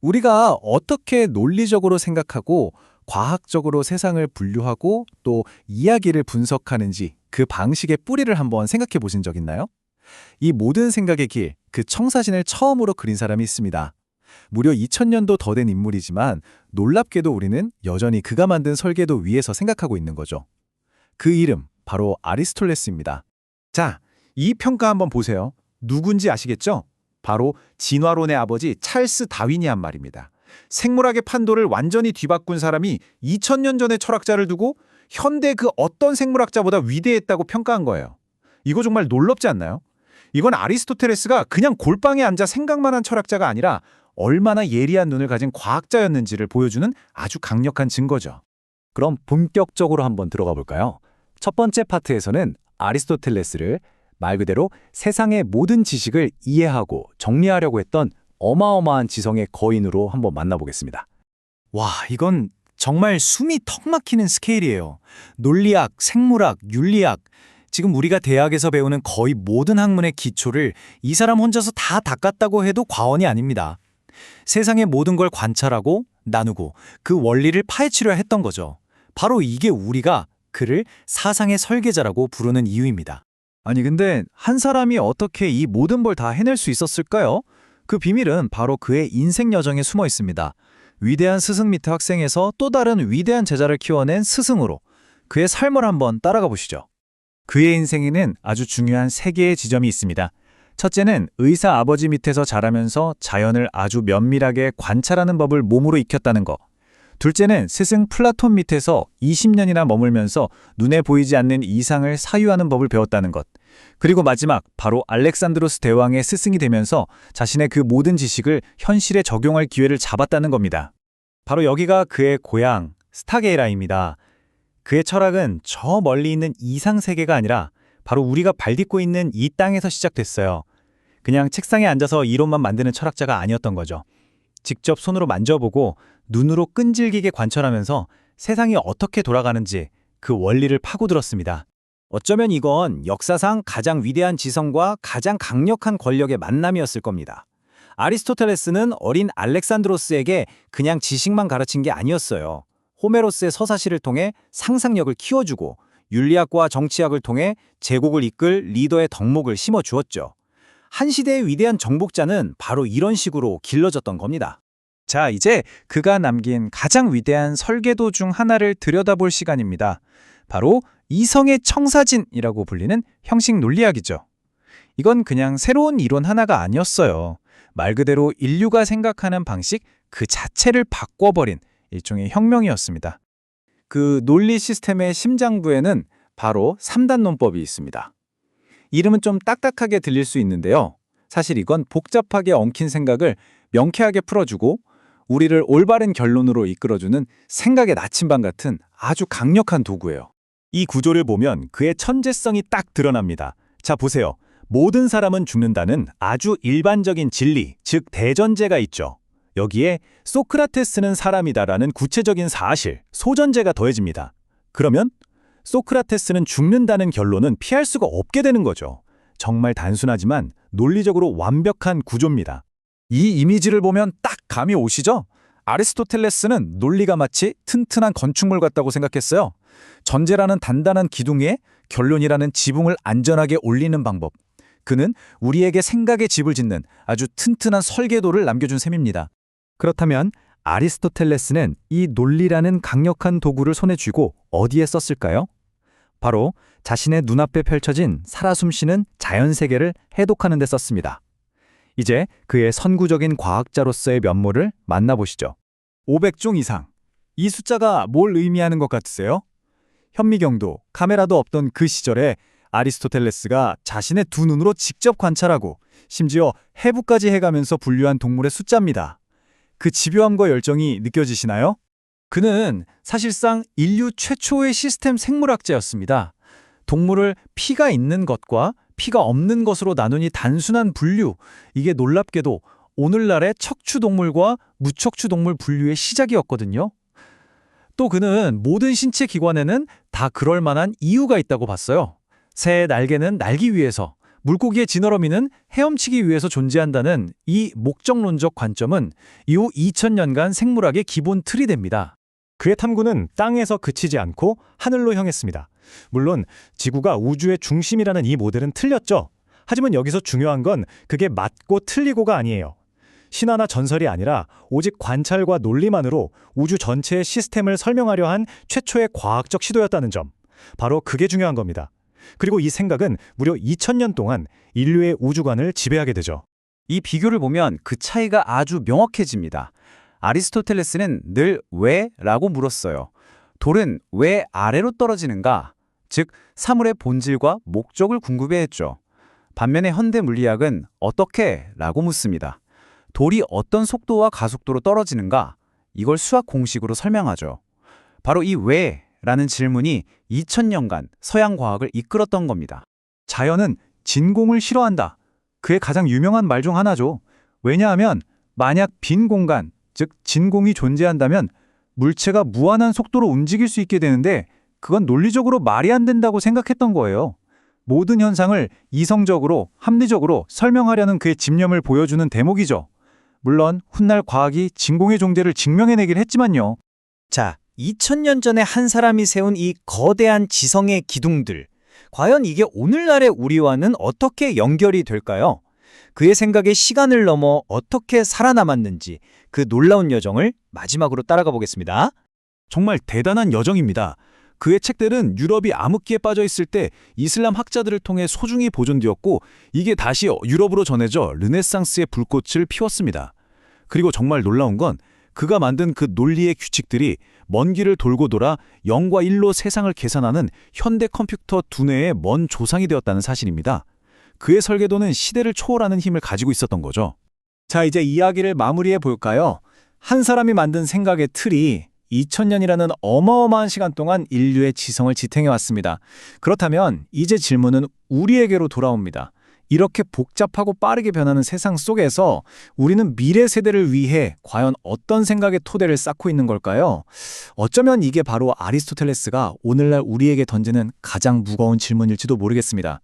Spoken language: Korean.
우리가 어떻게 논리적으로 생각하고 과학적으로 세상을 분류하고 또 이야기를 분석하는지 그 방식의 뿌리를 한번 생각해 보신 적 있나요? 이 모든 생각의 길, 그 청사진을 처음으로 그린 사람이 있습니다. 무려 2000년도 더 된 인물이지만 놀랍게도 우리는 여전히 그가 만든 설계도 위에서 생각하고 있는 거죠. 그 이름, 바로 아리스토텔레스입니다. 자, 이 평가 한번 보세요. 누군지 아시겠죠? 바로 진화론의 아버지 찰스 다윈이 한 말입니다. 생물학의 판도를 완전히 뒤바꾼 사람이 2000년 전의 철학자를 두고 현대 그 어떤 생물학자보다 위대했다고 평가한 거예요. 이거 정말 놀랍지 않나요? 이건 아리스토텔레스가 그냥 골방에 앉아 생각만 한 철학자가 아니라 얼마나 예리한 눈을 가진 과학자였는지를 보여주는 아주 강력한 증거죠. 그럼 본격적으로 한번 들어가 볼까요? 첫 번째 파트에서는 아리스토텔레스를 말 그대로 세상의 모든 지식을 이해하고 정리하려고 했던 어마어마한 지성의 거인으로 한번 만나보겠습니다. 와, 이건 정말 숨이 턱 막히는 스케일이에요. 논리학, 생물학, 윤리학, 지금 우리가 대학에서 배우는 거의 모든 학문의 기초를 이 사람 혼자서 다 닦았다고 해도 과언이 아닙니다. 세상의 모든 걸 관찰하고 나누고 그 원리를 파헤치려 했던 거죠. 바로 이게 우리가 그를 사상의 설계자라고 부르는 이유입니다. 아니 근데 한 사람이 어떻게 이 모든 걸 다 해낼 수 있었을까요? 그 비밀은 바로 그의 인생 여정에 숨어 있습니다. 위대한 스승 밑에 학생에서 또 다른 위대한 제자를 키워낸 스승으로 그의 삶을 한번 따라가 보시죠. 그의 인생에는 아주 중요한 세 개의 지점이 있습니다. 첫째는 의사 아버지 밑에서 자라면서 자연을 아주 면밀하게 관찰하는 법을 몸으로 익혔다는 것. 둘째는 스승 플라톤 밑에서 20년이나 머물면서 눈에 보이지 않는 이상을 사유하는 법을 배웠다는 것. 그리고 마지막, 바로 알렉산드로스 대왕의 스승이 되면서 자신의 그 모든 지식을 현실에 적용할 기회를 잡았다는 겁니다. 바로 여기가 그의 고향, 스타게이라입니다. 그의 철학은 저 멀리 있는 이상 세계가 아니라 바로 우리가 발딛고 있는 이 땅에서 시작됐어요. 그냥 책상에 앉아서 이론만 만드는 철학자가 아니었던 거죠. 직접 손으로 만져보고 눈으로 끈질기게 관찰하면서 세상이 어떻게 돌아가는지 그 원리를 파고들었습니다. 어쩌면 이건 역사상 가장 위대한 지성과 가장 강력한 권력의 만남이었을 겁니다. 아리스토텔레스는 어린 알렉산드로스에게 그냥 지식만 가르친 게 아니었어요. 호메로스의 서사시를 통해 상상력을 키워주고 윤리학과 정치학을 통해 제국을 이끌 리더의 덕목을 심어주었죠. 한 시대의 위대한 정복자는 바로 이런 식으로 길러졌던 겁니다. 자, 이제 그가 남긴 가장 위대한 설계도 중 하나를 들여다볼 시간입니다. 바로 이성의 청사진이라고 불리는 형식 논리학이죠. 이건 그냥 새로운 이론 하나가 아니었어요. 말 그대로 인류가 생각하는 방식 그 자체를 바꿔버린 일종의 혁명이었습니다. 그 논리 시스템의 심장부에는 바로 3단 논법이 있습니다. 이름은 좀 딱딱하게 들릴 수 있는데요. 사실 이건 복잡하게 엉킨 생각을 명쾌하게 풀어주고 우리를 올바른 결론으로 이끌어주는 생각의 나침반 같은 아주 강력한 도구예요. 이 구조를 보면 그의 천재성이 딱 드러납니다. 자, 보세요. 모든 사람은 죽는다는 아주 일반적인 진리, 즉 대전제가 있죠. 여기에 소크라테스는 사람이다라는 구체적인 사실, 소전제가 더해집니다. 그러면 소크라테스는 죽는다는 결론은 피할 수가 없게 되는 거죠. 정말 단순하지만 논리적으로 완벽한 구조입니다. 이 이미지를 보면 딱 감이 오시죠? 아리스토텔레스는 논리가 마치 튼튼한 건축물 같다고 생각했어요. 전제라는 단단한 기둥 위에 결론이라는 지붕을 안전하게 올리는 방법. 그는 우리에게 생각의 집을 짓는 아주 튼튼한 설계도를 남겨준 셈입니다. 그렇다면 아리스토텔레스는 이 논리라는 강력한 도구를 손에 쥐고 어디에 썼을까요? 바로 자신의 눈앞에 펼쳐진 살아 숨쉬는 자연세계를 해독하는 데 썼습니다. 이제 그의 선구적인 과학자로서의 면모를 만나보시죠. 500종 이상. 이 숫자가 뭘 의미하는 것 같으세요? 현미경도 카메라도 없던 그 시절에 아리스토텔레스가 자신의 두 눈으로 직접 관찰하고 심지어 해부까지 해가면서 분류한 동물의 숫자입니다. 그 집요함과 열정이 느껴지시나요? 그는 사실상 인류 최초의 시스템 생물학자였습니다. 동물을 피가 있는 것과 피가 없는 것으로 나누니 단순한 분류, 이게 놀랍게도 오늘날의 척추동물과 무척추동물 분류의 시작이었거든요. 또 그는 모든 신체 기관에는 다 그럴 만한 이유가 있다고 봤어요. 새의 날개는 날기 위해서, 물고기의 지느러미는 헤엄치기 위해서 존재한다는 이 목적론적 관점은 이후 2000년간 생물학의 기본 틀이 됩니다. 그의 탐구는 땅에서 그치지 않고 하늘로 향했습니다. 물론 지구가 우주의 중심이라는 이 모델은 틀렸죠. 하지만 여기서 중요한 건 그게 맞고 틀리고가 아니에요. 신화나 전설이 아니라 오직 관찰과 논리만으로 우주 전체의 시스템을 설명하려 한 최초의 과학적 시도였다는 점. 바로 그게 중요한 겁니다. 그리고 이 생각은 무려 2000년 동안 인류의 우주관을 지배하게 되죠. 이 비교를 보면 그 차이가 아주 명확해집니다. 아리스토텔레스는 늘 왜라고 물었어요. 돌은 왜 아래로 떨어지는가? 즉, 사물의 본질과 목적을 궁금해했죠. 반면에 현대 물리학은 어떻게? 라고 묻습니다. 돌이 어떤 속도와 가속도로 떨어지는가? 이걸 수학 공식으로 설명하죠. 바로 이 왜라는 질문이 2000년간 서양 과학을 이끌었던 겁니다. 자연은 진공을 싫어한다. 그의 가장 유명한 말 중 하나죠. 왜냐하면 만약 빈 공간, 즉 진공이 존재한다면 물체가 무한한 속도로 움직일 수 있게 되는데 그건 논리적으로 말이 안 된다고 생각했던 거예요. 모든 현상을 이성적으로, 합리적으로 설명하려는 그의 집념을 보여주는 대목이죠. 물론 훗날 과학이 진공의 존재를 증명해내긴 했지만요. 자, 2000년 전에 한 사람이 세운 이 거대한 지성의 기둥들. 과연 이게 오늘날의 우리와는 어떻게 연결이 될까요? 그의 생각에 시간을 넘어 어떻게 살아남았는지 그 놀라운 여정을 마지막으로 따라가 보겠습니다. 정말 대단한 여정입니다. 그의 책들은 유럽이 암흑기에 빠져 있을 때 이슬람 학자들을 통해 소중히 보존되었고 이게 다시 유럽으로 전해져 르네상스의 불꽃을 피웠습니다. 그리고 정말 놀라운 건 그가 만든 그 논리의 규칙들이 먼 길을 돌고 돌아 0과 1로 세상을 계산하는 현대 컴퓨터 두뇌의 먼 조상이 되었다는 사실입니다. 그의 설계도는 시대를 초월하는 힘을 가지고 있었던 거죠. 자, 이제 이야기를 마무리해 볼까요? 한 사람이 만든 생각의 틀이 2000년이라는 어마어마한 시간 동안 인류의 지성을 지탱해 왔습니다. 그렇다면 이제 질문은 우리에게로 돌아옵니다. 이렇게 복잡하고 빠르게 변하는 세상 속에서 우리는 미래 세대를 위해 과연 어떤 생각의 토대를 쌓고 있는 걸까요? 어쩌면 이게 바로 아리스토텔레스가 오늘날 우리에게 던지는 가장 무거운 질문일지도 모르겠습니다.